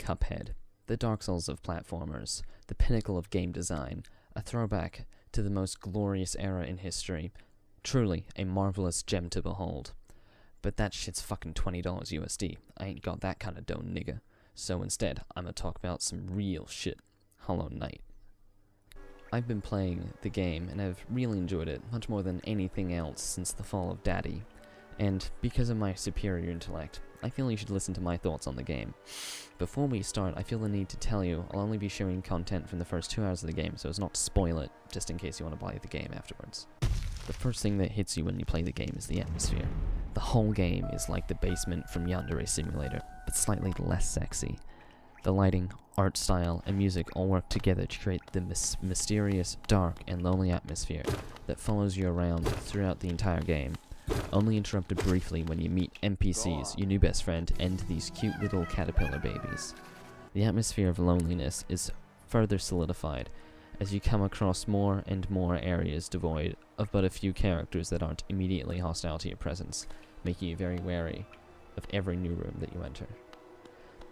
Cuphead, the Dark Souls of platformers, the pinnacle of game design, a throwback to the most glorious era in history, truly a marvelous gem to behold. But that shit's fucking $20 USD. I ain't got that kind of dough, nigga. So instead, I'ma talk about some real shit. Hollow Knight. I've been playing the game, and I've really enjoyed it, much more than anything else since the fall of Daddy. And because of my superior intellect, I feel you should listen to my thoughts on the game. Before we start, I feel the need to tell you I'll only be sharing content from the first 2 hours of the game, so as not to spoil it, just in case you want to play the game afterwards. The first thing that hits you when you play the game is the atmosphere. The whole game is like the basement from Yandere Simulator, but slightly less sexy. The lighting, art style, and music all work together to create the mysterious, dark, and lonely atmosphere that follows you around throughout the entire game, only interrupted briefly when you meet NPCs, your new best friend, and these cute little caterpillar babies. The atmosphere of loneliness is further solidified as you come across more and more areas devoid of but a few characters that aren't immediately hostile to your presence, making you very wary of every new room that you enter.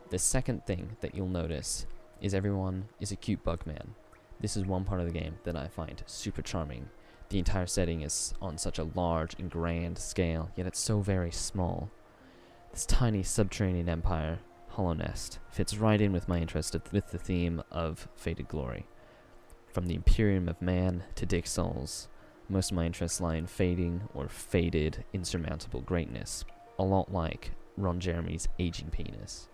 The second thing that you'll notice is everyone is a cute bug man. This is one part of the game that I find super charming. The entire setting is on such a large and grand scale, yet it's so very small. This tiny subterranean empire, Hollow Nest, fits right in with my interest with the theme of Fated Glory. From the Imperium of Man to Dick Souls, most of my interests lie in fading or faded insurmountable greatness, a lot like Ron Jeremy's aging penis.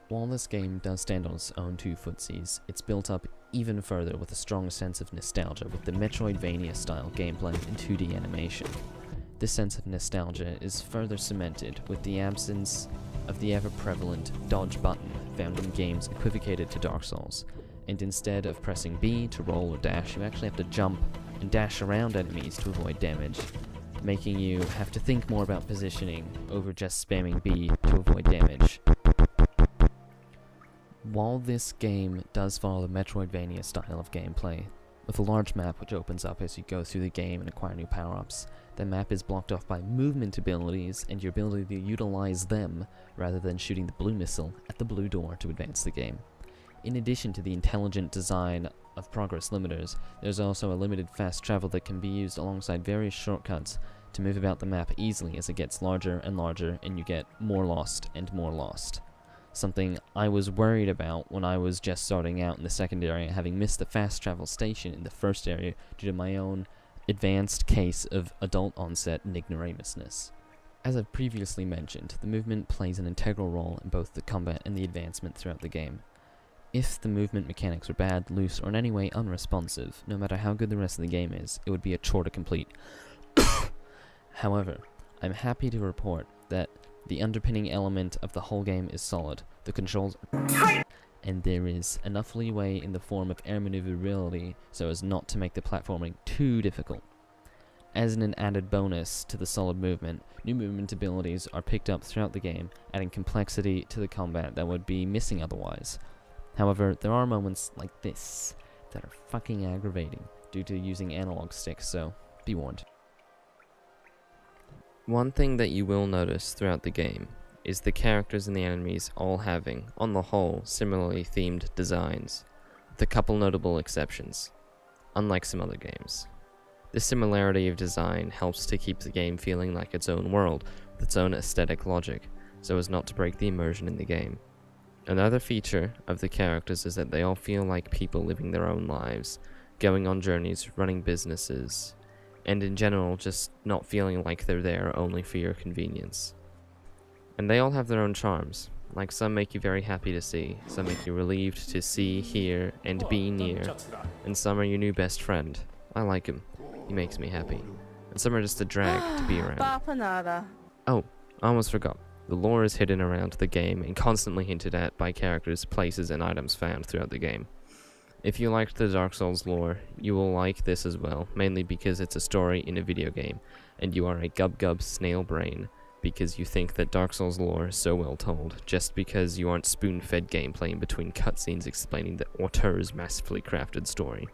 While this game does stand on its own two footsies, it's built up even further with a strong sense of nostalgia with the Metroidvania-style gameplay and 2D animation. This sense of nostalgia is further cemented with the absence of the ever-prevalent dodge button found in games equivocated to Dark Souls, and instead of pressing B to roll or dash, you actually have to jump and dash around enemies to avoid damage, making you have to think more about positioning over just spamming B to avoid damage. While this game does follow the Metroidvania style of gameplay, with a large map which opens up as you go through the game and acquire new power-ups, the map is blocked off by movement abilities and your ability to utilize them rather than shooting the blue missile at the blue door to advance the game. In addition to the intelligent design of progress limiters, there's also a limited fast travel that can be used alongside various shortcuts to move about the map easily as it gets larger and larger and you get more lost and more lost. Something I was worried about when I was just starting out in the second area, having missed the fast travel station in the first area due to my own advanced case of adult onset ignoramusness. As I've previously mentioned, the movement plays an integral role in both the combat and the advancement throughout the game. If the movement mechanics were bad, loose, or in any way unresponsive, no matter how good the rest of the game is, it would be a chore to complete. However, I'm happy to report that the underpinning element of the whole game is solid, the controls are tight, and there is enough leeway in the form of air maneuverability so as not to make the platforming too difficult. As an added bonus to the solid movement, new movement abilities are picked up throughout the game, adding complexity to the combat that would be missing otherwise. However, there are moments like this that are fucking aggravating due to using analog sticks, so be warned. One thing that you will notice throughout the game is the characters and the enemies all having, on the whole, similarly themed designs, with a couple notable exceptions, unlike some other games. This similarity of design helps to keep the game feeling like its own world, with its own aesthetic logic, so as not to break the immersion in the game. Another feature of the characters is that they all feel like people living their own lives, going on journeys, running businesses, and in general just not feeling like they're there only for your convenience. And they all have their own charms, like some make you very happy to see, some make you relieved to see, hear, and be near, and some are your new best friend. I like him, he makes me happy, and some are just a drag to be around. Oh, I almost forgot. The lore is hidden around the game and constantly hinted at by characters, places, and items found throughout the game. If you liked the Dark Souls lore, you will like this as well, mainly because it's a story in a video game, and you are a gub-gub snail brain because you think that Dark Souls lore is so well told, just because you aren't spoon-fed gameplay in between cutscenes explaining the auteur's masterfully crafted story.